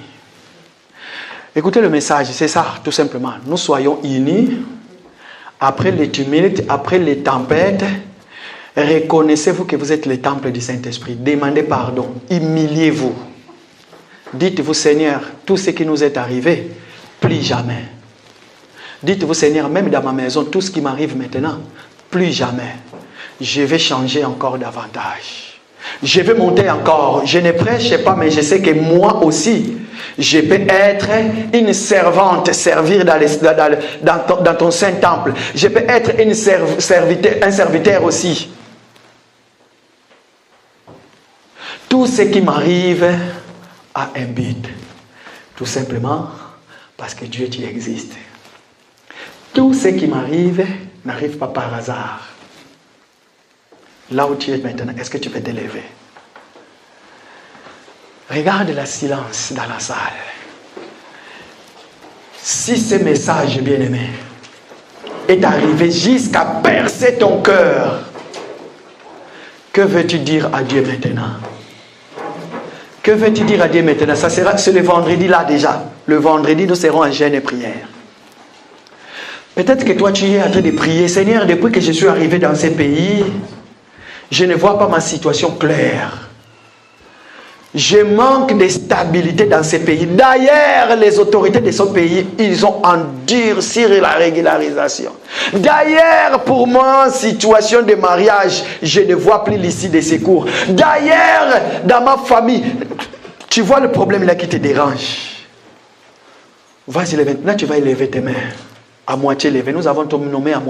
Écoutez le message, c'est ça tout simplement. Nous soyons unis, après les tumultes, après les tempêtes, reconnaissez-vous que vous êtes le temple du Saint-Esprit. Demandez pardon, humiliez-vous. Dites-vous, Seigneur, tout ce qui nous est arrivé, plus jamais. Dites-vous, Seigneur, même dans ma maison, tout ce qui m'arrive maintenant, plus jamais. Je vais changer encore davantage. Je vais monter encore. Je ne prêche pas, mais je sais que moi aussi, je peux être une servante, servir dans ton saint temple. Je peux être un serviteur aussi. Tout ce qui m'arrive a un but. Tout simplement parce que Dieu, tu existes. Tout ce qui m'arrive n'arrive pas par hasard. Là où tu es maintenant, est-ce que tu peux te lever? Regarde le silence dans la salle. Si ce message, bien-aimé, est arrivé jusqu'à percer ton cœur, que veux-tu dire à Dieu maintenant? Que veux-tu dire à Dieu maintenant? C'est le vendredi là déjà. Le vendredi, nous serons en jeûne et prière. Peut-être que toi, tu es en train de prier. Seigneur, depuis que je suis arrivé dans ce pays, je ne vois pas ma situation claire. Je manque de stabilité dans ce pays. D'ailleurs, les autorités de ce pays, ils ont endurci la régularisation. D'ailleurs, pour moi, situation de mariage, je ne vois plus l'issue des secours. D'ailleurs, dans ma famille, tu vois le problème là qui te dérange. Vas-y, maintenant tu vas élever tes mains. À moitié levées. Nous avons nommé à moitié.